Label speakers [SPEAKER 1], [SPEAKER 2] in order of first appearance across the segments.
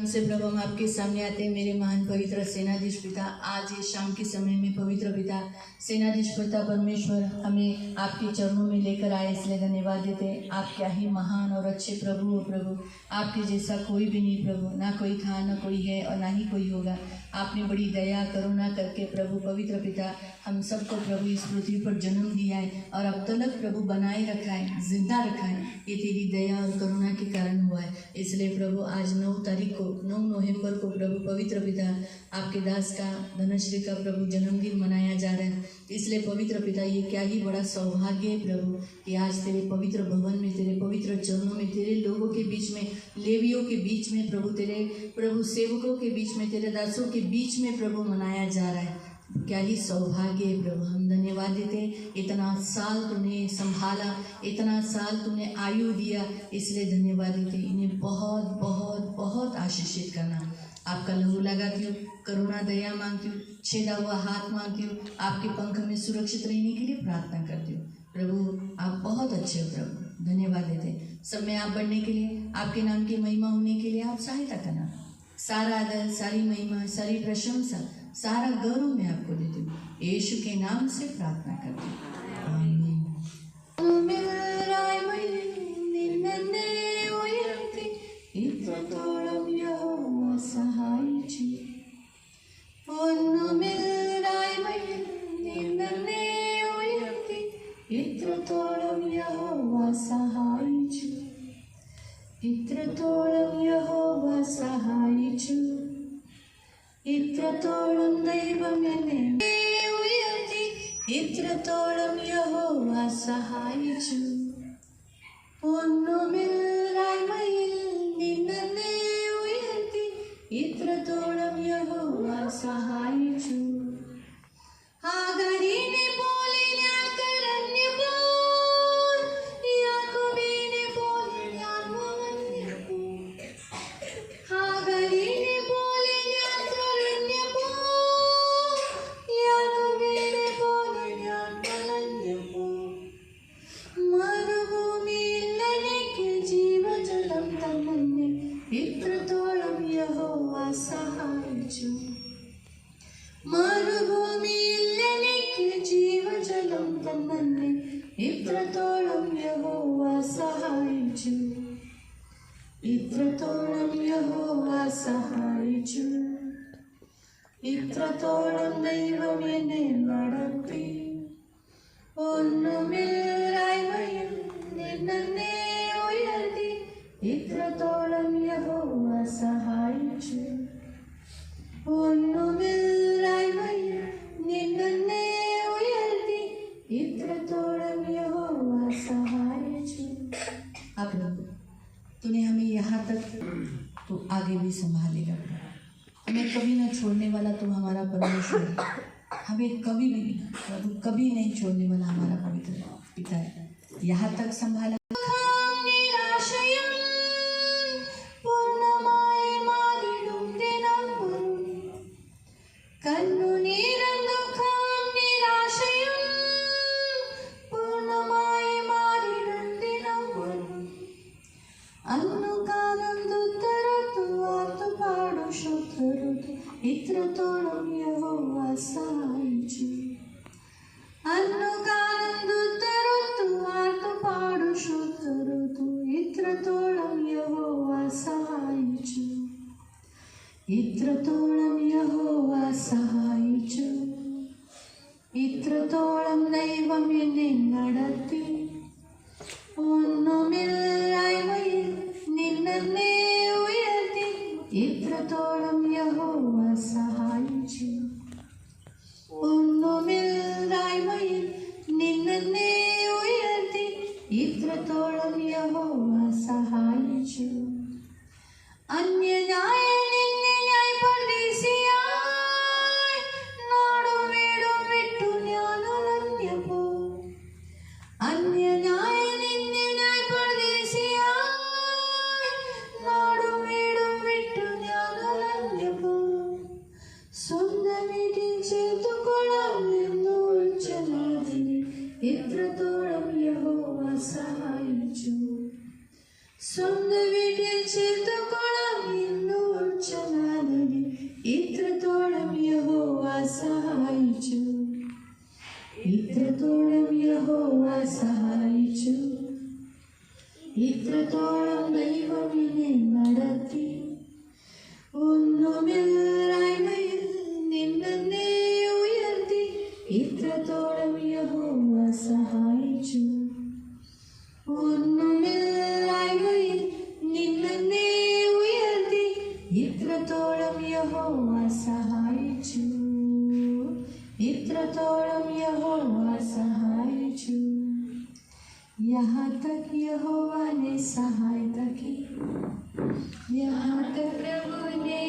[SPEAKER 1] नाम से प्रभु हम आपके सामने आते हैं मेरे महान पवित्र सेनाधीश पिता। आज ये शाम के समय में पवित्र पिता सेनाधीश पिता परमेश्वर हमें आपके चरणों में लेकर आए, इसलिए धन्यवाद देते हैं। आप क्या ही महान और अच्छे प्रभु हो प्रभु, आपके जैसा कोई भी नहीं प्रभु, ना कोई था ना कोई है और ना ही कोई होगा। आपने बड़ी दया करुणा करके प्रभु पवित्र पिता हम सबको प्रभु इस पृथ्वी पर जन्म दिया है और अब तक प्रभु बनाए रखा है, जिंदा रखा है। ये तेरी दया और करुणा के कारण हुआ है। इसलिए प्रभु आज 9 तारीख को 9 नवंबर को प्रभु पवित्र पिता आपके दास का धनश्री का प्रभु जन्मदिन मनाया जा रहा है। इसलिए पवित्र पिता ये क्या ही बड़ा सौभाग्य है प्रभु कि आज तेरे पवित्र भवन में, तेरे पवित्र चरणों में, तेरे लोगों के बीच में, लेवियों के बीच में प्रभु, तेरे प्रभु सेवकों के बीच में, तेरे दासों के बीच में प्रभु मनाया जा रहा है। क्या ही सौभाग्य है प्रभु। हम धन्यवाद देते हैं, इतना साल तूने संभाला, इतना साल तूने आयु दिया, इसलिए धन्यवाद देते हैं। इन्हें बहुत बहुत बहुत आशीषित करना। आपका लहू लगाती हूँ, करुणा दया मांगती हूँ, छेदा हुआ हाथ मांगती हूँ, आपके पंख में सुरक्षित रहने के लिए प्रार्थना करती हूँ। प्रभु आप बहुत अच्छे हो प्रभु, धन्यवाद देते हैं। सब में आप बढ़ने के लिए, आपके नाम की महिमा होने के लिए आप सहायता करना। सारा आदर, सारी महिमा, सारी प्रशंसा, सारा गौरव मैं आपको देती हूँ। यीशु के नाम से प्रार्थना करती हूँ, आमीन।
[SPEAKER 2] ഇത്രത്തോളം ദൈവം എന്നെ ഉയർത്തി, ഇത്രത്തോളം യഹോവ സഹായിച്ചു. ഒന്നുമില്ലായ്മയിൽ നിന്നെ ഉയർത്തി, ഇത്രത്തോളം യഹോവ സഹായിച്ചു. ഹാഗരിനെ പോലെ ഞാൻ കരഞ്ഞപ്പോൾ, യാക്കോബിനെ പോലെ ഞാൻ മുഴങ്ങിയപ്പോൾ, ഹാഗരിനെ പോലെ ഞാൻ കരഞ്ഞപ്പോൾ, യാക്കോബിനെ പോലെ ഞാൻ കരഞ്ഞപ്പോൾ, മരുഭൂമിയിൽ എനിക്ക് ജീവജലം തന്നെ, ഇത്രത്തോളം യഹോവ സഹായിച്ചു. മരുഭൂമിയിൽ എനിക്ക് ജീവജലം തന്നെ, ഇത്രത്തോളം യഹോവ സഹായിച്ചു. ഇത്രത്തോളം യഹോവ സഹായിച്ചു. ഇത്രത്തോളം ദൈവം എന്നെ നടത്തി. ഒന്നുമില്ലായ്മയിൽ നിന്നെ ഉയർത്തി, ഇത്രത്തോളം യഹോവ സഹായിച്ചു. ഒന്നുമില്ലായ്മയിൽ നിന്നെ ഉയർത്തി, ഇത്രത്തോളം യഹോവ സഹായിച്ചു.
[SPEAKER 1] आप लोग तूने हमें यहाँ तक तो आगे भी संभालेगा। हमें कभी न छोड़ने वाला तू हमारा परमेश्वर है। हमें कभी भी प्रभु कभी नहीं छोड़ने वाला हमारा पवित्र पिता है। यहाँ तक संभाला।
[SPEAKER 2] നിരാശയും പൂർണ്ണമായി മാറിടും ദിനം വരും. കണ്ണുനീരും ദുഃഖവും നിരാശയും പൂർണ്ണമായി മാറിടും ദിനം വരും. അന്നു കാലം ദുത്തരത്തു ആർത്തു പാടും ശുദ്ധരുത്, ഇത്രത്തോളം യഹോവ സഹായിച്ചു. അന്നു കാലം ദുത്തരത്തു ആർത്തു പാടും ശുദ്ധരുത്, ഇത്രത്തോളം യഹോവ സഹായിച്ചു. ഇത്രത്തോളം യഹോവ സഹായിച്ചു. ഇത്രത്തോളം ദൈവം എന്നെ നടത്തി. ഒന്നുമില്ലായ്മയിൽ നിന്നെ ഉയർത്തി, ഇത്രത്തോളം യഹോവ സഹായിച്ചു. ഒന്നുമില്ലായ്മയിൽ നിന്നെ ഉയർത്തി, ഇത്രത്തോളം യഹോവ സഹായിച്ചു. അന്യനായ നിന്നെ ഞാൻ പരദേശിയായി നാടും വീടും വിട്ടു ഞാൻ അലഞ്ഞപ്പോൾ, അന്യനായ നിന്നെ ഞാൻ പരദേശിയായി നാടും വീടും വിട്ടു ഞാൻ അലഞ്ഞപ്പോൾ,
[SPEAKER 1] ഇത്രത്തോളം ദൈവം എന്നെ നടത്തി. ഒന്നുമില്ലായ്മയിൽ നിന്നെ ഉയർത്തി, ഇത്രത്തോളം യഹോവ സഹായിച്ചു. ഒന്നുമില്ലായ്മയിൽ നിന്നെ ഉയർത്തി, ഇത്രത്തോളം യഹോവ സഹായിച്ചു. ഇത്രത്തോളം യഹോവ സഹായിച്ചു. यहाँ तक यहोवा ने सहायता की, यहाँ तक प्रभु ने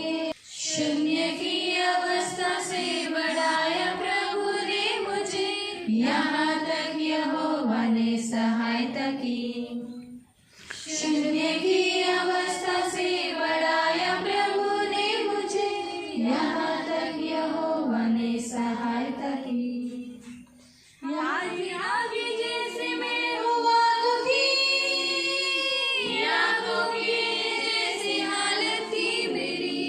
[SPEAKER 1] शून्य की अवस्था से बढ़ाया प्रभु ने मुझे. यहाँ तक यहोवा ने सहायता की, शून्य की अवस्था से बढ़ाया प्रभु ने मुझे. यहाँ तक यहोवा ने सहायता की. आगे जैसे मैं हुआ दुखी, यादों की जैसी हालत थी मेरी.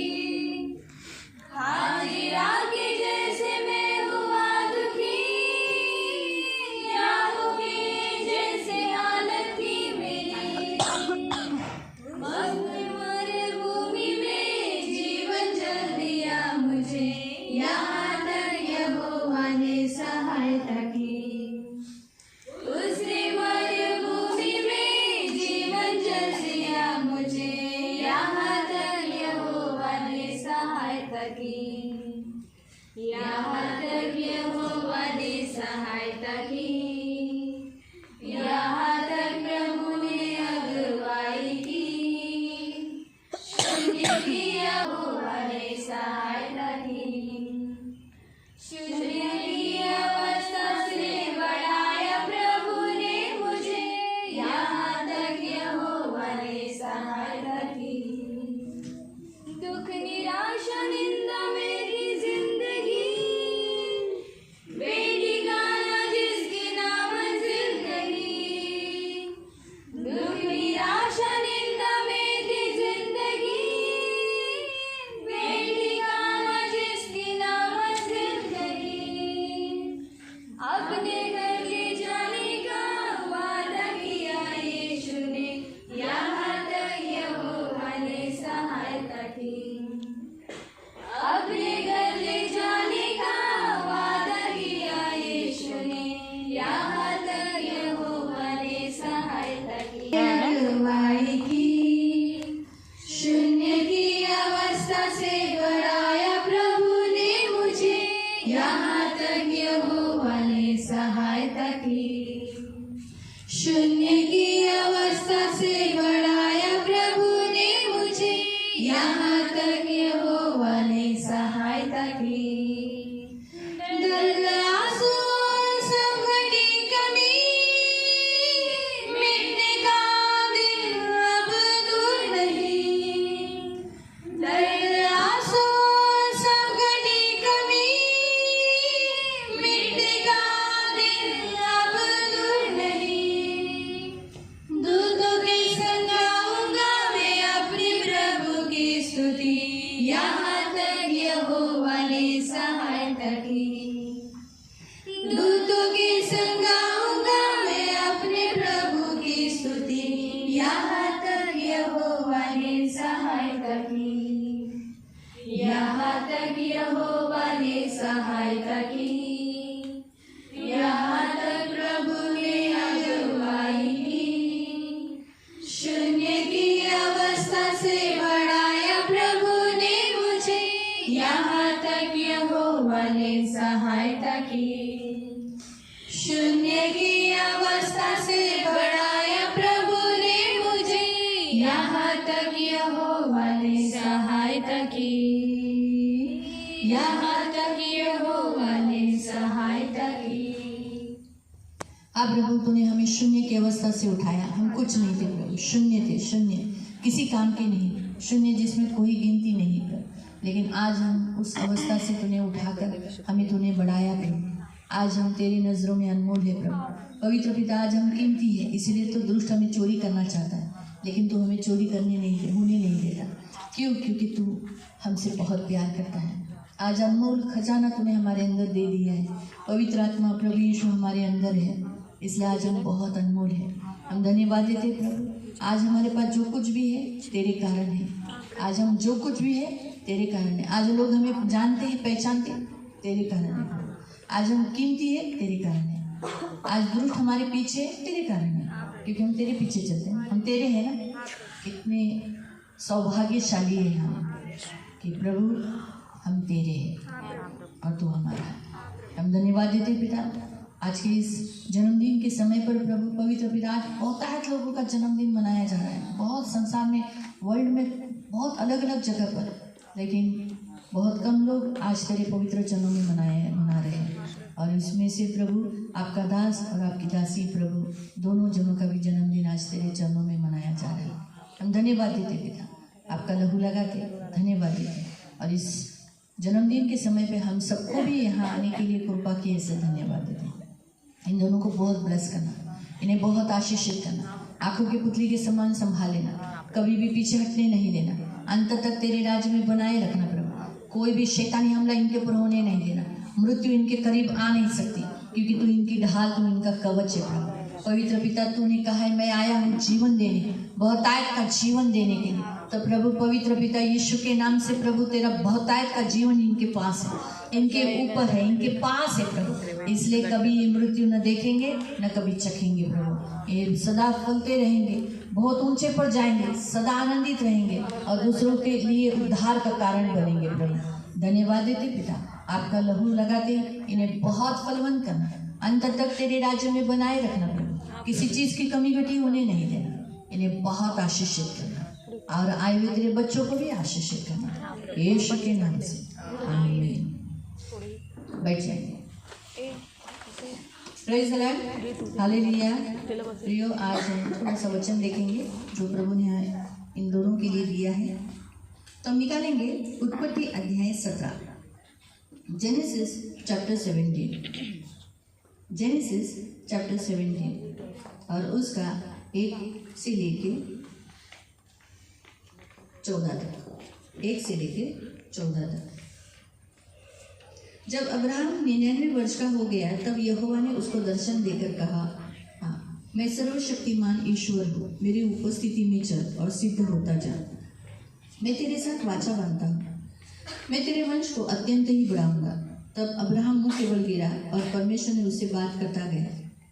[SPEAKER 1] आगे जैसे मैं हुआ दुखी, यादों की जैसी हालत थी मेरी. मरुभूमि में जीवन जल दिया मुझे. यहाँ तक यहोवा ने सहायता की. उसने मरुभूमि में जीवन जल दिया मुझे. यहाँ तक यहोवा ने सहायता की. यहाँ तक यहोवा ने सहायता की. यहाँ तक प्रभु ने अगुवाई की. शून्य की यहोवा ने सहायता की. शून्य की अवस्था से बढ़ाया प्रभु ने मुझे. यहाँ तक यहोवा ने सहायता की. दुख निराशा निंदा मेरी जिंदगी, बेठिकाना जिसकी नामंजिल नहीं. दुख निराशा निंदा मेरी जिंदगी, बेठिकाना जिसकी नामंजिल नहीं. अपने घर ले जाने का वादा किया यीशु ने. यहाँ तक यहोवा ने सहायता की. अपने घर ले जाने का वादा किया यीशु ने. यहाँ तक यहोवा ने सहायता की. अगुवाई की. शून्य की अवस्था से बढ़ाया प्रभु ने मुझे. यहाँ तक यहोवा ने सहायता की. शून्य की अवस्था से बढ़ाया प्रभु ने मुझे. यहाँ तक यहोवा ने सहायता की. दर्द आंसू सब घटी कमी, मिटने का दिन अब दूर नहीं. दर्द आंसू सब घटी कमी, मिटने का दिन अब दूर नहीं. दूतों के संग गाऊंगा मैं अपने प्रभु की स्तुति. यहाँ तक यहोवा ने सहायता की. दूतों के संग गाऊंगा मैं अपने प्रभु की स्तुति. यहाँ तक यहोवा ने सहायता की. यहाँ तक यहोवा ने सहायता की. यहाँ तक प्रभु ने अगुवाई की. शून्य की अवस्था से बढ़ाया प्रभु ने मुझे. यहाँ तक यहोवा ने सहायता की. शून्य की अवस्था से बढ़ाया प्रभु ने मुझे. यहाँ तक यहोवा ने सहायता की. यहाँ तक यहोवा ने सहायता की. अब प्रभु तूने हमें शून्य की अवस्था से उठाया. हम कुछ नहीं थे प्रभु, शून्य थे. शून्य, किसी काम के नहीं. शून्य जिसमें कोई गिनती नहीं प्रभु. लेकिन आज हम उस अवस्था से तूने उठाकर हमें तूने बढ़ाया प्रभु. आज हम तेरी नज़रों में अनमोल है प्रभु. पवित्र पिता, आज हम कीमती है, इसीलिए तो दुष्ट हमें चोरी करना चाहता है, लेकिन तू हमें चोरी करने नहीं दे, होने नहीं देता. क्यों? क्योंकि तू हमसे बहुत प्यार करता है. आज अनमोल खजाना तूने हमारे अंदर दे दिया है. पवित्र आत्मा प्रभु यीशु हमारे अंदर है, इसलिए आज हम बहुत अनमोल है. हम धन्यवाद देते प्रभु आज हमारे पास जो कुछ भी है तेरे कारण है। आज हम जो कुछ भी है तेरे कारण है। आज लोग हमें जानते हैं, पहचानते हैं, तेरे कारण है। आज हम कीमती है, तेरे कारण है। आज दुष्ट हमारे पीछे है, तेरे कारण है, क्योंकि हम तेरे पीछे चलते हैं। हम तेरे हैं ना। कितने सौभाग्यशाली है हम कि प्रभु हम तेरे हैं और तू हमारा है। हम धन्यवाद देते पिता आज के इस जन्मदिन के समय पर। प्रभु पवित्र पिता, आज बहुत लोगों का जन्मदिन मनाया जा रहा है, बहुत संसार में, वर्ल्ड में, बहुत अलग अलग जगह पर, लेकिन बहुत कम लोग आज तेरे पवित्र चरणों में मना रहे हैं। और इसमें से प्रभु आपका दास और आपकी दासी प्रभु दोनों जनों का भी जन्मदिन आज तेरे चरणों में मनाया जा रहा है। हम धन्यवाद देते पिता, आपका लहू लगा के धन्यवाद देते। और इस जन्मदिन के समय पे हम सबको भी यहाँ आने के लिए कृपा की ऐसे धन्यवाद देते हैं। इन दोनों को बहुत ब्लेस करना, इन्हें बहुत आशीषित करना, आंखों की पुतली के समान संभाल लेना, कभी भी पीछे हटने नहीं देना, अंत तक तेरे राज्य में बनाए रखना प्रभु। कोई भी शैतानी हमला इनके ऊपर होने नहीं देना, मृत्यु इनके करीब आ नहीं सकती, क्योंकि तू इनकी ढाल, तू इनका कवच है प्रभु। पवित्र पिता, तूने कहा है मैं आया हूँ जीवन देने, बहुतायत का जीवन देने के लिए। तो प्रभु पवित्र पिता यीशु के नाम से प्रभु तेरा बहुतायत का जीवन इनके पास है, इनके ऊपर है, इनके पास है प्रभु। इसलिए कभी ये मृत्यु न देखेंगे न कभी चखेंगे प्रभु। ये सदा फलते रहेंगे, बहुत ऊंचे पर जाएंगे, सदा आनंदित रहेंगे और दूसरों के लिए उद्धार का कारण बनेंगे प्रभु। धन्यवाद देते पिता, आपका लहू लगाते इन्हें बहुत फलवंत करना, अंत तक तेरे राज्य में बनाए रखना प्रभु। किसी चीज की कमी घटी होने नहीं देना, इन्हें बहुत आशीषित करना और आए हुए तेरे बच्चों को भी आशीषित करना, यीशु के नाम से आमीन। बैठ जाइए। Praise the Lord, hallelujah. प्रियो, आज हम थोड़ा सा वचन देखेंगे जो प्रभु ने इन दोनों के लिए दिया है। तो हम निकालेंगे उत्पत्ति अध्याय 17, जेनेसिस चैप्टर 17, जेनेसिस चैप्टर 17 और उसका 1 से लेके 14 तक, 1 से लेके 14 तक। जब अब्राहम 99 वर्ष का हो गया तब यहोवा ने उसको दर्शन देकर कहा, हाँ, मैं सर्वशक्तिमान ईश्वर हूँ, मेरी उपस्थिति में चल और सिद्ध होता जा। मैं तेरे साथ वाचा बांधता हूँ, मैं तेरे वंश को अत्यंत ही बढ़ाऊंगा। तब अब्राहम मुंह केवल गिरा और परमेश्वर ने उससे बात करता गया,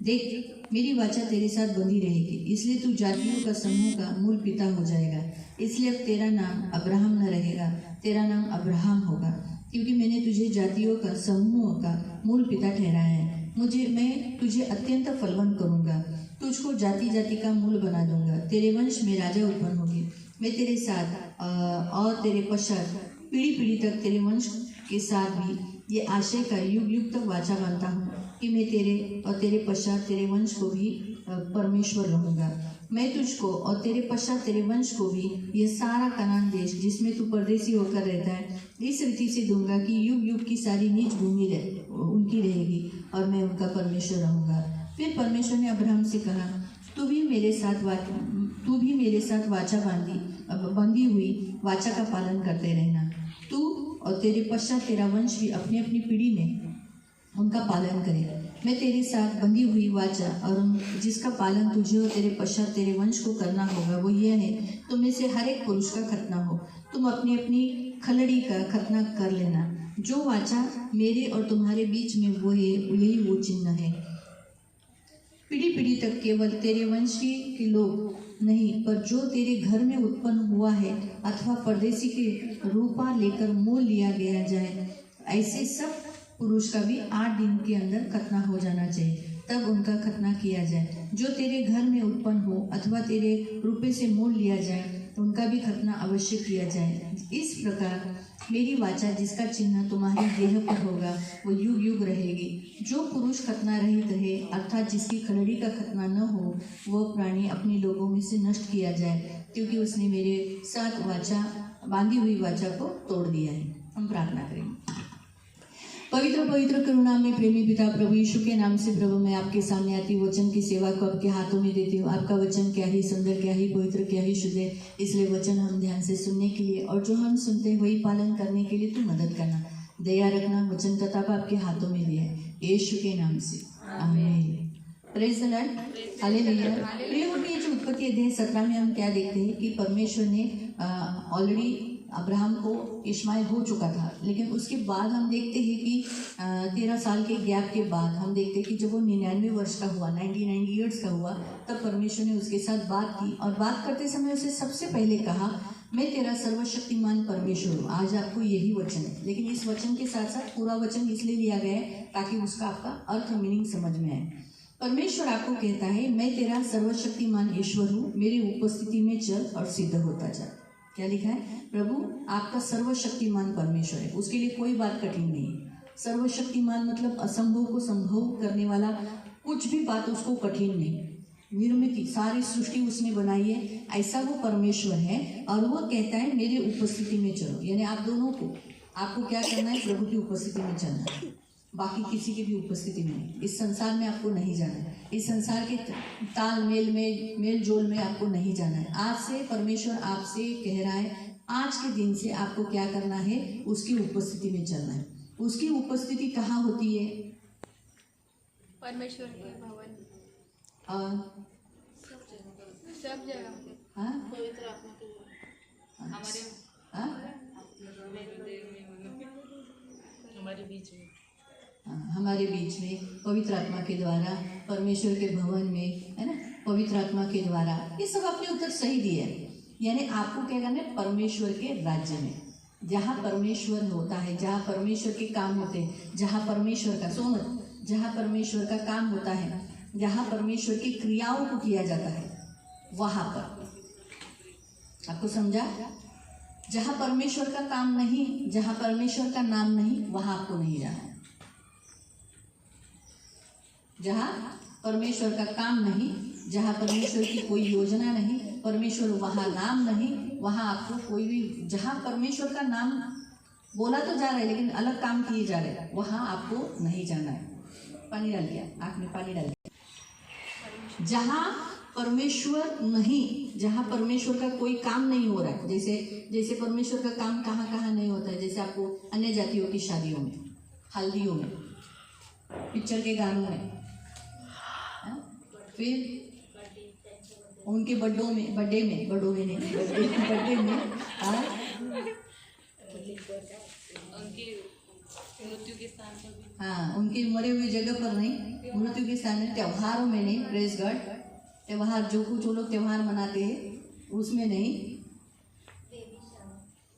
[SPEAKER 1] देख मेरी वाचा तेरे साथ बंधी रहेगी, इसलिए तू जातियों का समूह का मूल पिता हो जाएगा। इसलिए अब तेरा नाम अब्राहम न रहेगा, तेरा नाम अब्राहम होगा, क्योंकि मैंने तुझे जातियों का समूह का मूल पिता ठहराया है। मैं तुझे अत्यंत फलवंत करूंगा, तुझको जाति जाति का मूल बना दूंगा, तेरे वंश में राजा उत्पन्न होंगे। मैं तेरे साथ और तेरे पश्चात पीढ़ी पीढ़ी तक तेरे वंश के साथ भी ये आशय का युग युग तक वाचा बांधता हूँ कि मैं तेरे और तेरे पश्चात तेरे वंश को भी परमेश्वर रहूँगा। मैं तुझको और तेरे पश्चात तेरे वंश को भी ये सारा कनान देश जिसमें तू परदेसी होकर रहता है इस रीति से दूंगा कि युग युग की सारी नीच भूमि उनकी रहेगी और मैं उनका परमेश्वर रहूँगा। फिर परमेश्वर ने अब्राहम से कहा, तू भी मेरे साथ वाचा बंधी हुई वाचा का पालन करते रहना। तू और तेरे पश्चात तेरा वंश भी अपनी अपनी पीढ़ी में उनका पालन करे। मैं तेरे साथ बंधी हुई वाचा और जिसका पालन तुझे और तेरे पश्चात तेरे वंश को करना होगा वो यह है, तुम में से हर एक पुरुष का खतना हो। तुम अपनी अपनी खलड़ी का खतना कर लेना। जो वाचा मेरे और तुम्हारे बीच में वो है, यही वो चिन्ह है। पीढ़ी पीढ़ी तक केवल तेरे वंशी के लोग नहीं, पर जो तेरे घर में उत्पन्न हुआ है अथवा परदेसी के रूपा लेकर मोल लिया गया जाए, ऐसे सब पुरुष का भी 8 दिन के अंदर खतना हो जाना चाहिए, तब उनका खतना किया जाए। जो तेरे घर में उत्पन्न हो अथवा तेरे रुपये से मोल लिया जाए, उनका भी खतना अवश्य किया जाए। इस प्रकार मेरी वाचा जिसका चिन्ह तुम्हारी देह पर होगा वो युग युग रहेगी। जो पुरुष खतना रहित रहे अर्थात जिसकी खलड़ी का खतना न हो, वह प्राणी अपने लोगों में से नष्ट किया जाए, क्योंकि उसने मेरे साथ बांधी हुई वाचा को तोड़ दिया है। हम प्रार्थना करेंगे। पवित्र पवित्र करुणा में प्रेमी पिता प्रभु यीशु के नाम से प्रभु मैं आपके सामने आती वचन की सेवा को आपके हाथों में देती हूँ। आपका वचन क्या ही सुंदर, क्या ही पवित्र, क्या ही शुद्ध है। इसलिए वचन हम ध्यान से सुनने के लिए और जो हम सुनते हैं वही पालन करने के लिए तू मदद करना, दया रखना। वचन किताब आपके हाथों में दिया है, यीशु के नाम से आमीन। Praise the Lord, hallelujah. प्रिय, ये जो उत्पत्ति अध्याय 17 में हम क्या देखते हैं कि परमेश्वर ने ऑलरेडी अब्राहम को इश्माइल हो चुका था, लेकिन उसके बाद हम देखते हैं कि 13 साल के गैप के बाद हम देखते हैं कि जब वो 99 वर्ष का हुआ, 99 ईयर्स का हुआ, तब परमेश्वर ने उसके साथ बात की और बात करते समय उसे सबसे पहले कहा, मैं तेरा सर्वशक्तिमान परमेश्वर हूँ। आज आपको यही वचन है, लेकिन इस वचन के साथ साथ पूरा वचन इसलिए लिया गया है ताकि उसका आपका अर्थ मीनिंग समझ में आए। परमेश्वर आपको कहता है, मैं तेरा सर्वशक्तिमान ईश्वर हूँ, मेरी उपस्थिति में चल और सिद्ध होता जा। क्या लिखा है? प्रभु आपका सर्वशक्तिमान परमेश्वर है, उसके लिए कोई बात कठिन नहीं है। सर्वशक्तिमान मतलब असंभव को संभव करने वाला, कुछ भी बात उसको कठिन नहीं। निर्मित सारी सृष्टि उसने बनाई है, ऐसा वो परमेश्वर है। और वो कहता है मेरी उपस्थिति में चलो, यानी आप दोनों को, आपको क्या करना है? प्रभु की उपस्थिति में चलना है, बाकी किसी की भी उपस्थिति में नहीं। इस संसार में आपको नहीं जाना है, इस संसार के तालमेल में, मेल जोल में आपको नहीं जाना है। आज से परमेश्वर आपसे कह रहा है, आज के दिन से आपको क्या करना है? उसकी उपस्थिति में चलना है। उसकी उपस्थिति कहाँ होती है?
[SPEAKER 2] परमेश्वर के भवन, सब जगह।
[SPEAKER 1] हाँ,
[SPEAKER 2] पवित्र आत्मा के हमारे
[SPEAKER 1] हमारे बीच में पवित्र आत्मा के द्वारा, परमेश्वर के भवन में, है ना, पवित्र आत्मा के द्वारा। ये सब आपने उत्तर सही दिए हैं। यानी आपको क्या करना है? परमेश्वर के राज्य में, जहाँ परमेश्वर होता है, जहाँ परमेश्वर के काम होते हैं, जहाँ परमेश्वर का जहाँ परमेश्वर का काम होता है, जहाँ परमेश्वर की क्रियाओं को किया जाता है, वहाँ पर। आपको समझा? जहाँ परमेश्वर का काम नहीं, जहाँ परमेश्वर का नाम नहीं, वहाँ आपको नहीं जाना है। जहाँ परमेश्वर का काम नहीं, जहाँ परमेश्वर की कोई योजना नहीं, परमेश्वर वहाँ नाम नहीं, वहाँ आपको कोई भी, जहाँ परमेश्वर का नाम बोला तो जा रहा है लेकिन अलग काम किए जा रहे हैं, वहाँ आपको नहीं जाना है। पानी डाल दिया, आँख में पानी डाल दिया। जहाँ परमेश्वर नहीं, जहाँ परमेश्वर का कोई काम नहीं हो रहा है, जैसे परमेश्वर का काम कहाँ कहाँ नहीं होता है, जैसे आपको अन्य जातियों की शादियों में, हल्दियों में, पिक्चर के गानों में, फिर उनके बर्थडे में
[SPEAKER 2] मृत्यु के स्थान पर भी,
[SPEAKER 1] हाँ, उनके मरे हुए जगह पर नहीं, मृत्यु के स्थान में, त्योहारों में नहीं। प्रेज गॉड, त्योहार जो कुछ वो लोग त्योहार मनाते हैं उसमें नहीं।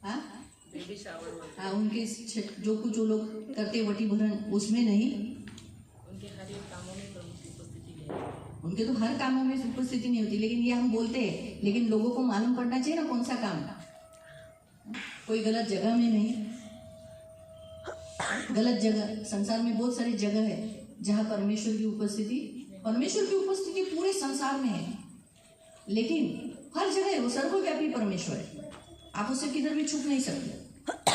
[SPEAKER 1] हाँ, उनके जो कुछ वो लोग करते वटी भरण, उसमें नहीं।
[SPEAKER 2] उनके हर एक कामों में प्रभु की उपस्थिति नहीं,
[SPEAKER 1] उनके तो हर कामों में उपस्थिति नहीं होती, लेकिन ये हम बोलते हैं, लेकिन लोगों को मालूम पड़ना चाहिए ना कौन सा काम। कोई गलत जगह में नहीं, गलत जगह, संसार में बहुत सारी जगह है जहाँ परमेश्वर की उपस्थिति पूरे संसार में है, लेकिन हर जगह है, वो सर्वव्यापी परमेश्वर है, आप उससे किधर भी छुप नहीं सकते,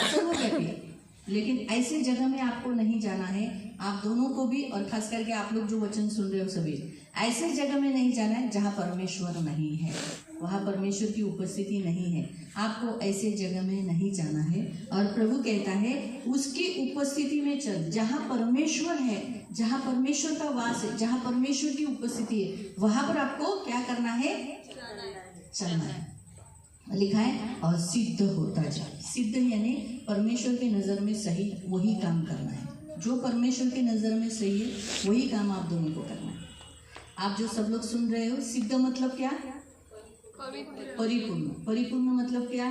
[SPEAKER 1] सर्वव्यापी है। लेकिन ऐसे जगह में आपको नहीं जाना है, आप दोनों को भी, और खास करके आप लोग जो वचन सुन रहे हो सभी, ऐसे जगह में नहीं जाना है जहाँ परमेश्वर नहीं है, वहाँ परमेश्वर की उपस्थिति नहीं है। आपको ऐसे जगह में नहीं जाना है। और प्रभु कहता है उसकी उपस्थिति में चल, जहाँ परमेश्वर है, जहाँ परमेश्वर का वास है, जहाँ परमेश्वर की उपस्थिति है, वहाँ पर आपको क्या करना है? चलना है। लिखा है और सिद्ध होता जा। सिद्ध यानी परमेश्वर के नज़र में सही वही काम करना है, जो परमेश्वर के नज़र में सही है वही काम आप दोनों को करना है। आप जो सब लोग सुन रहे हो, सिद्ध मतलब क्या? परिपूर्ण। परिपूर्ण मतलब क्या?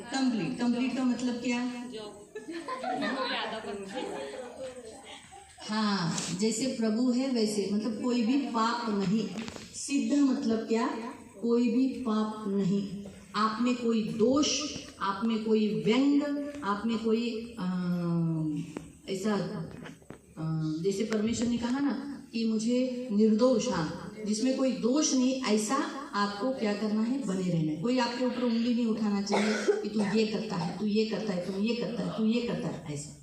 [SPEAKER 1] कंप्लीट। कंप्लीट का मतलब क्या? हाँ, जैसे प्रभु है वैसे, मतलब कोई भी पाप नहीं। सिद्ध मतलब क्या? कोई भी पाप नहीं, आप में कोई दोष, आप में कोई व्यंग, आप में कोई ऐसा, जैसे परमेश्वर ने कहा ना कि मुझे निर्दोष, हाँ, जिसमें कोई दोष नहीं, ऐसा आपको क्या करना है? बने रहना है। कोई आपके ऊपर उंगली नहीं उठाना चाहिए कि तू ये करता है, तू ये करता है, तू ये करता है, तू ये करता है, ऐसा।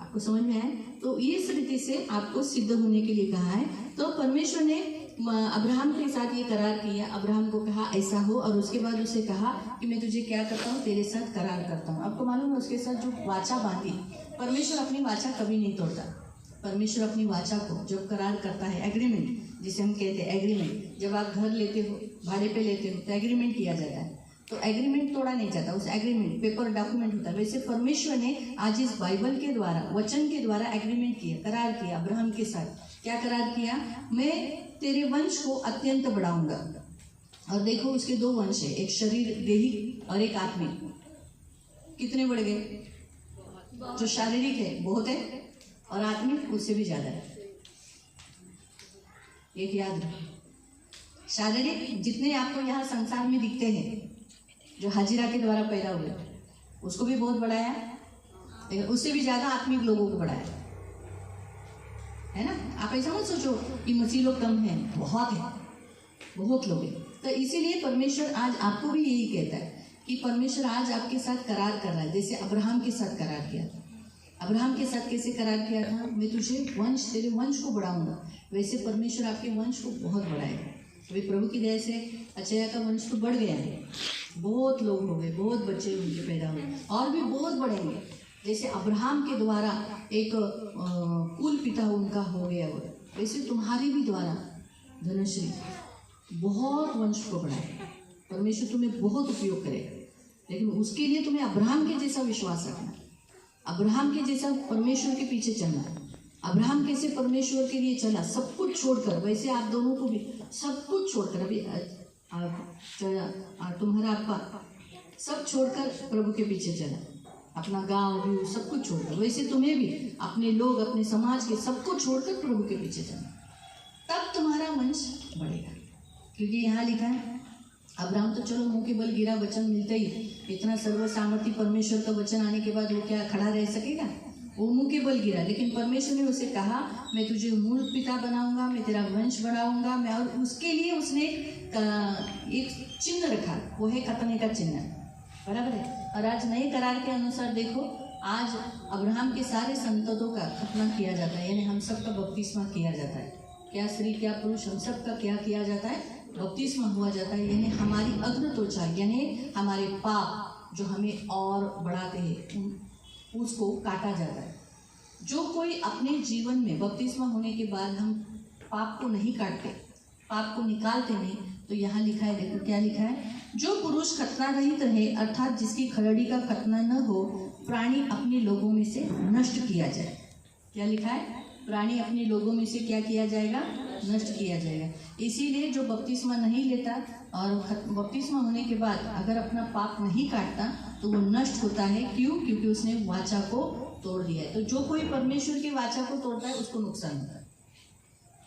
[SPEAKER 1] आपको समझ में आया? तो इस रीति से आपको सिद्ध होने के लिए कहा है। तो परमेश्वर ने अब्राहम के साथ ये करार किया, अब्राहम को कहा ऐसा हो, और उसके बाद उसे कहा कि मैं तुझे क्या करता हूँ? तेरे साथ करार करता हूँ। आपको मालूम है उसके साथ जो वाचा बांधी, परमेश्वर अपनी वाचा कभी नहीं तोड़ता। परमेश्वर अपनी वाचा को जब करार करता है, एग्रीमेंट जिसे हम कहते हैं एग्रीमेंट, जब आप घर लेते हो, भाड़े पे लेते हो तो एग्रीमेंट किया जाता है, तो एग्रीमेंट तोड़ा नहीं जाता, उस एग्रीमेंट पेपर डॉक्यूमेंट होता है। वैसे परमेश्वर ने आज इस बाइबल के द्वारा, वचन के द्वारा एग्रीमेंट किया, करार किया अब्राहम के साथ। क्या करार किया? मैं तेरे वंश को अत्यंत बढ़ाऊंगा। और देखो उसके दो वंश है, एक शरीर देही और एक आत्मिक। कितने बढ़ गए? जो शारीरिक है बहुत है और आत्मिक उससे भी ज्यादा है। एक याद रखो, शारीरिक जितने आपको यहाँ संसार में दिखते हैं, जो हाजिरा के द्वारा पैदा हुए, उसको भी बहुत बढ़ाया, लेकिन उससे भी ज्यादा आत्मिक लोगों को बढ़ाया, है ना। आप ऐसा मत सोचो कि मसीह लोग कम हैं, बहुत है, बहुत लोग हैं। तो इसीलिए परमेश्वर आज आपको भी यही कहता है कि परमेश्वर आज आपके साथ करार कर रहा है, जैसे अब्राहम के साथ करार किया था। अब्राहम के साथ कैसे करार किया था? मैं तुझे वंश, तेरे वंश को बढ़ाऊंगा। वैसे परमेश्वर आपके वंश को बहुत बढ़ाएगा। अभी प्रभु की दया से अचया का वंश तो बढ़ गया है, बहुत लोग हो गए, बहुत बच्चे उनके पैदा हुए, और भी बहुत बढ़ेंगे। जैसे अब्राहम के द्वारा एक कुल पिता उनका हो गया हो, वैसे तुम्हारे भी द्वारा धनश्री बहुत वंश को बढ़ाएगा। परमेश्वर तुम्हें बहुत उपयोग करेगा, लेकिन उसके लिए तुम्हें अब्राहम के जैसा विश्वास रखना, अब्राहम के जैसा परमेश्वर के पीछे चलना। अब्राहम कैसे परमेश्वर के लिए चला, सब कुछ छोड़कर, वैसे आप दोनों को भी सब कुछ छोड़कर, अभी तुम्हारा आपका सब छोड़कर प्रभु के पीछे चला, अपना गांव भी सब कुछ छोड़कर। वैसे तुम्हें भी अपने लोग, अपने समाज के सब कुछ छोड़कर प्रभु के पीछे चलना, तब तुम्हारा वंश बढ़ेगा। क्योंकि यहाँ लिखा है, अब्राहम तो चलो मुंह के बल गिरा, वचन मिलते ही, इतना सर्व सामर्थी परमेश्वर का वचन आने के बाद वो क्या खड़ा रह सकेगा? वो मुंह के बल गिरा, लेकिन परमेश्वर ने उसे कहा मैं तुझे मूल पिता बनाऊंगा, मैं तेरा वंश बढ़ाऊंगा मैं। और उसके लिए उसने एक चिन्ह रखा, वो है खतने का चिन्ह, बराबर है। और आज नए करार के अनुसार देखो, आज अब्राहम के सारे संततों का खतना किया जाता है, यानी हम सब का बपतिस्मा किया जाता है। क्या स्त्री क्या पुरुष, हम सब का क्या किया जाता है? बपतिस्मा हुआ जाता है। यानी हमारी अग्रत्वचा, यानी हमारे पाप जो हमें और बढ़ाते हैं, उसको काटा जाता है। जो कोई अपने जीवन में बपतिस्मा होने के बाद हम पाप को नहीं काटते, पाप को निकालते नहीं, तो यहाँ लिखा है, देखो क्या लिखा है, जो पुरुष खतना रहित रहे, अर्थात जिसकी खरड़ी का खतना न हो, प्राणी अपने लोगों में से नष्ट किया जाए। क्या लिखा है? प्राणी अपने लोगों में से क्या किया जाएगा? नष्ट किया जाएगा। इसीलिए जो बपतिस्मा नहीं लेता और बपतिस्मा होने के बाद अगर अपना पाप नहीं काटता तो वो नष्ट होता है। क्यों? क्योंकि उसने वाचा को तोड़ दिया है। तो जो कोई परमेश्वर की वाचा को तोड़ता है उसको नुकसान होता है,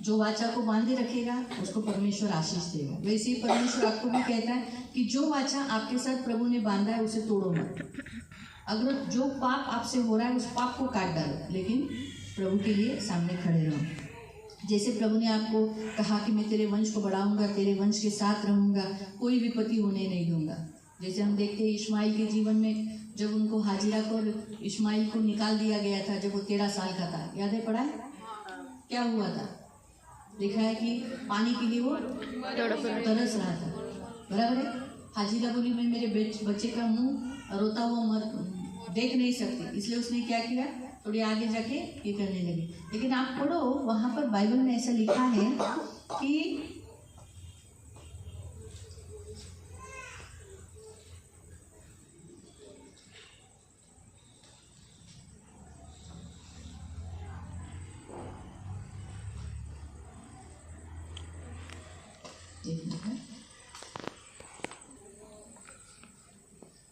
[SPEAKER 1] जो वाचा को बांधे रखेगा उसको परमेश्वर आशीष देगा। वैसे ही परमेश्वर आपको भी कहता है कि जो वाचा आपके साथ प्रभु ने बांधा है उसे तोड़ो मत। अगर जो पाप आपसे हो रहा है उस पाप को काट डालो, लेकिन प्रभु के लिए सामने खड़े रहो। जैसे प्रभु ने आपको कहा कि मैं तेरे वंश को बढ़ाऊंगा, तेरे वंश के साथ रहूंगा, कोई विपत्ति होने नहीं दूंगा। जैसे हम देखते हैं इस्माइल के जीवन में, जब उनको हाजिरा को और इस्माइल को निकाल दिया गया था, जब वो 13 साल का था, याद है पढ़ा है? क्या हुआ था? लिखा है कि पानी के लिए वो तरस रहा था, बराबर है। हाजिरा बोली मैं मेरे बच्चे का मुंह रोता हुआ देख नहीं सकती, इसलिए उसने क्या किया, थोड़ी आगे जाके ये करने लगी। लेकिन आप पढ़ो, वहां पर बाइबल में ऐसा लिखा है कि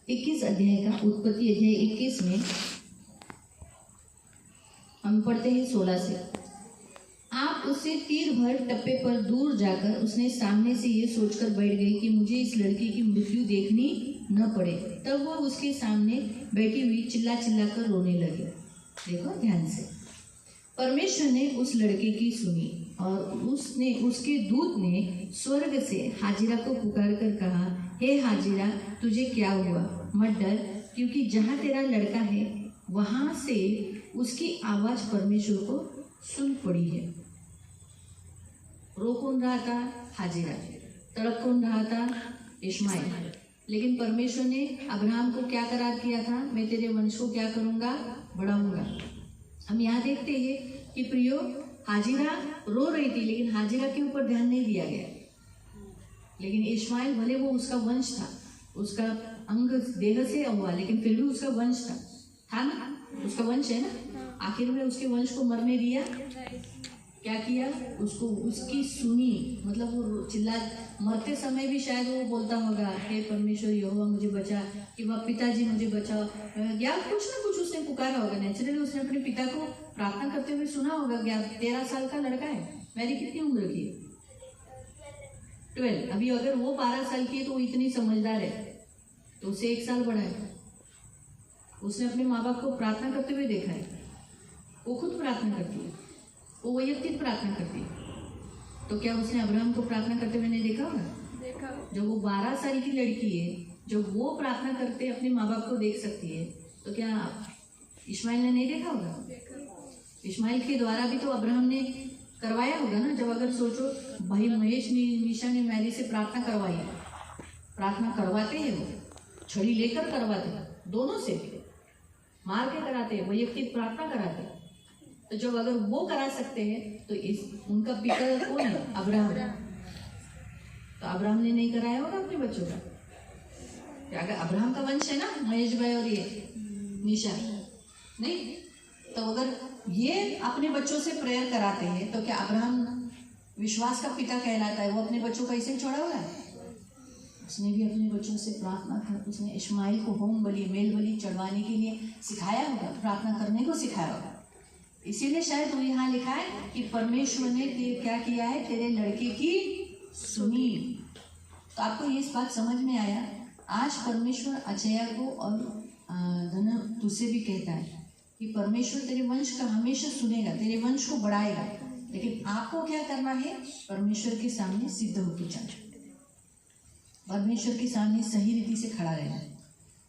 [SPEAKER 1] इक्कीस अध्याय का, उत्पत्ति अध्याय 21 में हम पढ़ते हैं 16 से। आप उससे तीर भर टप्पे पर दूर जाकर उसने सामने से ये सोचकर बैठ गई कि मुझे इस लड़की की मृत्यु देखनी न पड़े। तब वह उसके सामने बैठी हुई चिल्ला चिल्ला कर रोने लगी। देखो ध्यान से, परमेश्वर ने उस लड़के की सुनी और उसके दूत ने स्वर्ग से हाजिरा को पुकार कर कहा, हे हाजिरा, तुझे क्या हुआ? मत डर, क्योंकि जहाँ तेरा लड़का है वहाँ से उसकी आवाज परमेश्वर को सुन पड़ी है। रो कौन रहा था? हाजिरा। तड़प कौन रहा था? इस्माइल। लेकिन परमेश्वर ने अब्राहम को क्या करार किया था? मैं तेरे वंश को क्या करूँगा? बढ़ाऊंगा। हम यहाँ देखते हैं कि प्रियो हाजिरा रो रही थी, लेकिन हाजिरा के ऊपर ध्यान नहीं दिया गया। लेकिन इश्माइल भले वो उसका वंश था, उसका अंग देह से हुआ, लेकिन फिर भी उसका वंश था ना, उसका वंश है ना। आखिर में उसके वंश को मरने दिया, क्या किया, उसको उसकी सुनी। मतलब वो चिल्ला, मरते समय भी शायद वो बोलता होगा, हे परमेश्वर यहोवा मुझे बचा, कि वह पिताजी मुझे बचाओ, या कुछ ना कुछ उसने पुकारा होगा। नेचुरली उसने अपने पिता को प्रार्थना करते हुए सुना होगा। 13 साल का लड़का है, मेरी कितनी उम्र की है, 12। अभी अगर वो 12 साल की है तो वो इतनी समझदार है, तो उससे 1 साल बड़ा है। उसने अपने माँ बाप को प्रार्थना करते हुए देखा है। वो खुद प्रार्थना करती है, वो वैयक्तिक प्रार्थना करती है। तो क्या उसने अब्राहम को प्रार्थना करते हुए नहीं देखा होगा?
[SPEAKER 2] देखा।
[SPEAKER 1] जब वो 12 साल की लड़की है, जब वो प्रार्थना करते अपने माँ बाप को देख सकती है, तो क्या इस्माइल ने नहीं देखा होगा? इस्माइल के द्वारा भी तो अब्राहम ने करवाया होगा ना। जब अगर सोचो, भाई महेश निशा ने मैरी से प्रार्थना करवाई, प्रार्थना करवाते हैं, वो छड़ी लेकर करवाते हैं, दोनों से मार के कराते हैं, वैयक्तिक प्रार्थना कराते हैं। तो जब अगर वो करा सकते हैं तो उनका पिता कौन है? अब्राहम। तो अब्राहम ने नहीं कराया होगा अपने बच्चों का? अगर अब्राहम का वंश है ना महेश भाई और ये निशा, नहीं तो अगर ये अपने बच्चों से प्रेयर कराते हैं तो क्या अब्राहम विश्वास का पिता कहलाता है? वो अपने बच्चों का इसे छोड़ा हुआ है? उसने भी अपने बच्चों से प्रार्थना कर, उसने इश्माइल को होम बलि मेल बलि चढ़वाने के लिए सिखाया होगा, प्रार्थना करने को सिखाया होगा। इसीलिए शायद वो यहाँ लिखा है कि परमेश्वर ने क्या किया है, तेरे लड़के की सुनी। तो आपको ये इस बात समझ में आया? आज परमेश्वर अचया को और धन तुझसे भी कहता है कि परमेश्वर तेरे वंश का हमेशा सुनेगा, तेरे वंश को बढ़ाएगा। लेकिन आपको क्या करना है? परमेश्वर के सामने सिद्ध होकर चलना, परमेश्वर के सामने सही रीति से खड़ा रहना,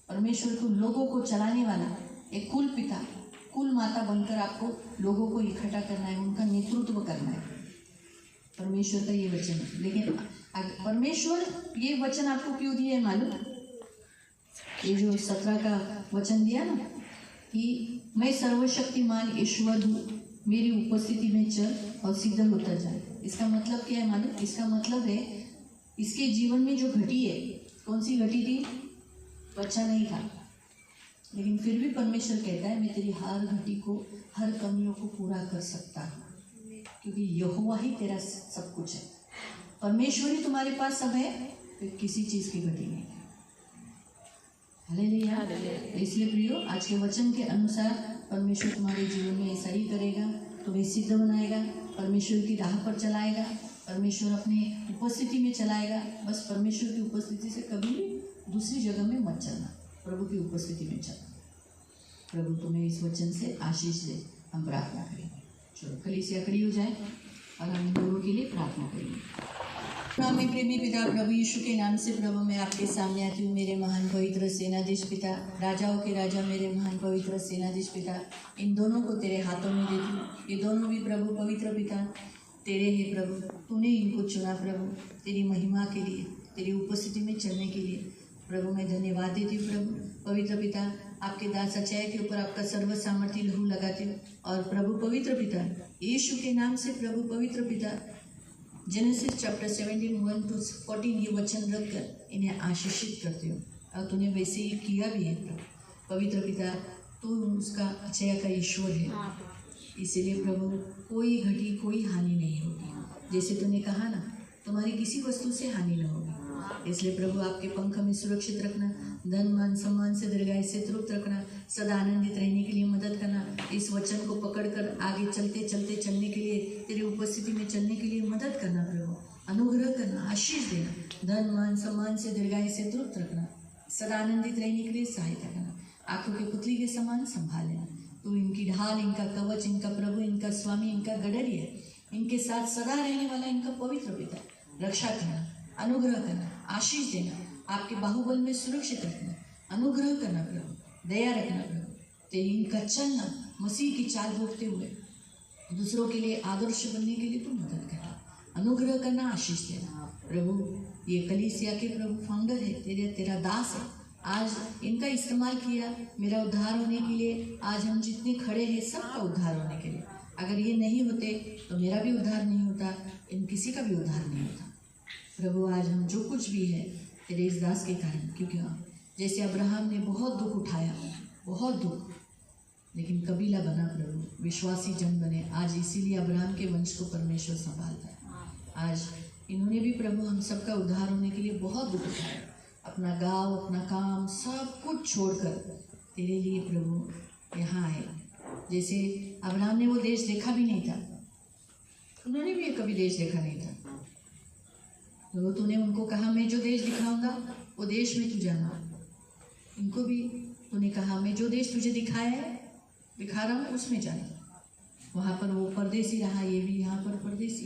[SPEAKER 1] परमेश्वर को लोगों को चलाने वाला एक कुल पिता कुल माता बनकर आपको लोगों को इकट्ठा करना है, उनका नेतृत्व करना है। परमेश्वर का ये वचन है। लेकिन परमेश्वर ये वचन आपको क्यों दिया है मालूम? ये जो 17 का वचन दिया ना कि मैं सर्वशक्तिमान ईश्वर हूँ, मेरी उपस्थिति में चल और सिद्ध होता जाए। इसका मतलब क्या है मालूम? इसका मतलब है इसके जीवन में जो घटी है, कौन सी घटी थी? बच्चा नहीं था, लेकिन फिर भी परमेश्वर कहता है मैं तेरी हर घटी को, हर कमियों को पूरा कर सकता हूँ, क्योंकि यहोवा ही तेरा सब कुछ है। परमेश्वर ही तुम्हारे पास सब है, फिर किसी चीज़ की घटी नहीं है। हालेलुया। इसलिए प्रियो, आज के वचन के अनुसार परमेश्वर तुम्हारे जीवन में ऐसा ही करेगा, तुम्हें सिद्ध बनाएगा, परमेश्वर की राह पर चलाएगा, परमेश्वर अपनी उपस्थिति में चलाएगा। बस परमेश्वर की उपस्थिति से कभी भी दूसरी जगह में मत चलना, प्रभु की उपस्थिति में चलना। प्रभु तुम्हें इस वचन से आशीष दे। हम प्रार्थना करेंगे। चलो कलीसिया खड़ी हो जाए और हम दोनों के लिए प्रार्थना करेंगे। नामी प्रेमी पिता प्रभु यीशु के नाम से प्रभु मैं आपके सामने आती हूँ। मेरे महान पवित्र सेनाधीश पिता, राजाओं के राजा, मेरे महान पवित्र सेनाधीश पिता, इन दोनों को तेरे हाथों में देती हूँ। ये दोनों भी प्रभु पवित्र पिता तेरे हैं प्रभु, तूने इनको चुना प्रभु तेरी महिमा के लिए, तेरी उपस्थिति में चलने के लिए। प्रभु मैं धन्यवाद देती हूँ प्रभु पवित्र पिता, आपके दास अचय के ऊपर आपका सर्व सामर्थ्य लहू लगाती हूँ। और प्रभु पवित्र पिता यीशु के नाम से प्रभु पवित्र पिता जेनेसिस चैप्टर 17:1-14 ये वचन रखकर इन्हें आशीषित करती हूँ। और तूने वैसे ही किया भी है प्रभु पवित्र पिता, तू उसका अचय का ईश्वर है, इसीलिए प्रभु कोई घटी कोई हानि नहीं होगी। जैसे तूने कहा ना, तुम्हारी किसी वस्तु से हानि न होगी। इसलिए प्रभु आपके पंख में सुरक्षित रखना, धन मान सम्मान से दीर्घायु से तृप्त रखना, सदा आनंदित रहने के लिए मदद करना, इस वचन को पकड़कर आगे चलते चलते चलने के लिए, तेरी उपस्थिति में चलने के लिए मदद करना प्रभु, अनुग्रह करना, आशीष देना, धन मान सम्मान से दीर्घायु से तृप्त रखना, सदा आनंदित रहने के लिए सहायता करना, आंखों के पुतली के समान संभाल लेना। तू इनकी ढाल, इनका कवच, इनका प्रभु, इनका स्वामी, इनका गडरी है, इनके साथ सदा रहने वाला इनका पवित्र पिता, रक्षा करना, अनुग्रह करना, आशीष देना, आपके बाहुबल में सुरक्षित रखना, अनुग्रह करना प्रभु, दया रखना प्रभु, तेरी इनका चलना मसीह की चाल भोगते हुए दूसरों के लिए आदर्श बनने के लिए तू मदद करना, अनुग्रह करना, आशीष देना प्रभु। ये कलीसिया के प्रभु फाउंडर है, तेरा दास है, आज इनका इस्तेमाल किया मेरा उद्धार होने के लिए। आज हम जितने खड़े हैं सबका उद्धार होने के लिए अगर ये नहीं होते तो मेरा भी उद्धार नहीं होता, इन किसी का भी उद्धार नहीं होता। प्रभु आज हम जो कुछ भी है तेरे इस दास के कारण, क्योंकि जैसे अब्राहम ने बहुत दुख उठाया, बहुत दुख, लेकिन कबीला बना प्रभु, विश्वासी जन बने। आज इसीलिए अब्राहम के वंश को परमेश्वर संभालता है। आज इन्होंने भी प्रभु हम सबका उद्धार होने के लिए बहुत दुख उठाया, अपना गांव, अपना काम सब कुछ छोड़कर तेरे लिए प्रभु यहाँ आए। जैसे अब्राहम ने वो देश देखा भी नहीं था, उन्होंने भी कभी देश देखा नहीं था, तो तूने उनको कहा मैं जो देश दिखाऊंगा वो देश में तू जाना। इनको भी तूने कहा मैं जो देश तुझे दिखा रहा हूँ उसमें जाना। वहाँ पर वो परदेसी रहा, ये भी यहाँ पर परदेसी।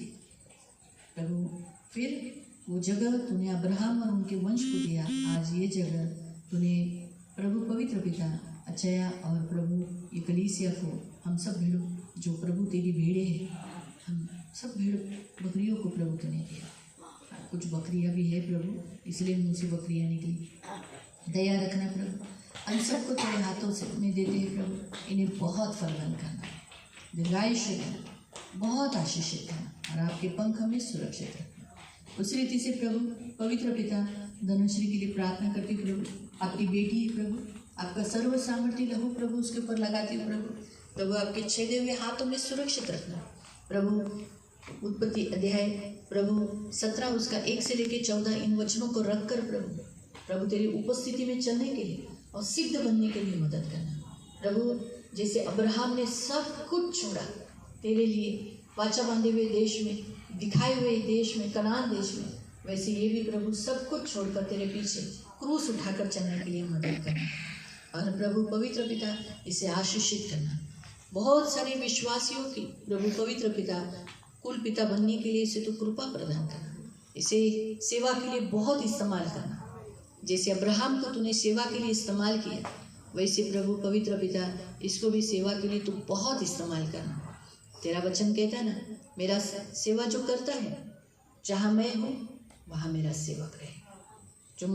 [SPEAKER 1] प्रभु फिर वो जगह तूने अब्राहम और उनके वंश को दिया, आज ये जगह तूने प्रभु पवित्र पिता अचया और प्रभु ये कलीसिया को, हम सब भेड़ों जो प्रभु तेरी भेड़े हैं, हम सब भेड़ बकरियों को प्रभु तूने दिया। कुछ बकरियां भी है प्रभु, इसलिए मुझसे बकरियां निकली। दया रखना प्रभु, हम सबको तेरे हाथों से में देते हैं प्रभु। इन्हें बहुत फलवान करना, दीर्घायुष देना, बहुत आशीषित करना और आपके पंख हमें सुरक्षित रखना। उस रीति से प्रभु पवित्र पिता धनुश्री के लिए प्रार्थना करती प्रभु, आपकी बेटी है प्रभु, आपका सर्व सामर्थ्य लहू प्रभु उसके ऊपर लगाती हूँ प्रभु आपके छेदे हुए हाथों में सुरक्षित रखना प्रभु। उत्पत्ति अध्याय प्रभु 17 उसका 1 से लेकर 14 इन वचनों को रखकर प्रभु तेरी उपस्थिति में चलने के लिए और सिद्ध बनने के लिए मदद करना प्रभु। जैसे अब्राहम ने सब कुछ छोड़ा तेरे लिए वाचा बांधे हुए देश में, दिखाए हुए देश में, कनान देश में, वैसे ये भी प्रभु सब कुछ छोड़कर तेरे पीछे क्रूस उठाकर चलने के लिए मदद करना। और प्रभु पवित्र पिता इसे आशीषित करना। बहुत सारे विश्वासियों की प्रभु पवित्र पिता कुल पिता बनने के लिए इसे तो कृपा प्रदान करना, इसे सेवा के लिए बहुत इस्तेमाल करना। जैसे अब्राहम को तूने सेवा के लिए इस्तेमाल किया, वैसे प्रभु पवित्र पिता इसको भी सेवा के लिए तू बहुत इस्तेमाल करना। तेरा वचन कहता है ना, मेरा सेवा जो करता है जहाँ मैं हूँ वहाँ मेरा सेवक रहे। जो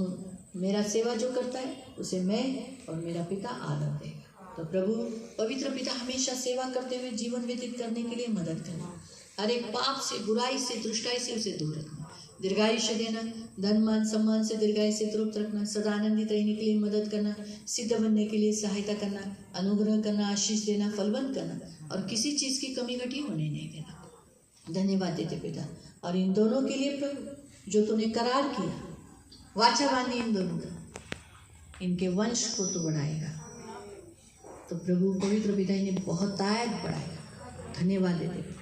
[SPEAKER 1] मेरा सेवा जो करता है उसे मैं और मेरा पिता आदर देगा। तो प्रभु पवित्र पिता हमेशा सेवा करते हुए जीवन व्यतीत करने के लिए मदद करना। हर एक पाप से, बुराई से, दुष्टाई से उसे दूर रखना, दीर्घायुष्य देना, धन मान सम्मान से दीर्घायु से तृप्त रखना, सदा आनंदित रहने के लिए मदद करना, सिद्ध बनने के लिए सहायता करना, अनुग्रह करना, आशीष देना, फलवंत करना और किसी चीज़ की कमी घटी होने नहीं देना। धन्यवाद देते पिता। और इन दोनों के लिए प्रभु जो तूने करार किया, वाचा बांधी इन दोनों का, इनके वंश को तू बढ़ाएगा। तो प्रभु पवित्र पिता इन्हें बहुत तायत बढ़ाएगा। धन्यवाद देते,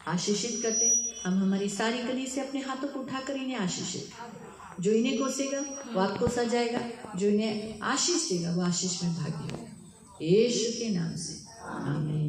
[SPEAKER 1] आशीषित करते। हम हमारी सारी कली से अपने हाथों को उठाकर इन्हें आशीषित, जो इन्हें कोसेगा वो आपको सजाएगा, जो इन्हें आशीष देगा वो आशीष में भागी होगा। यीशु के नाम से आमीन।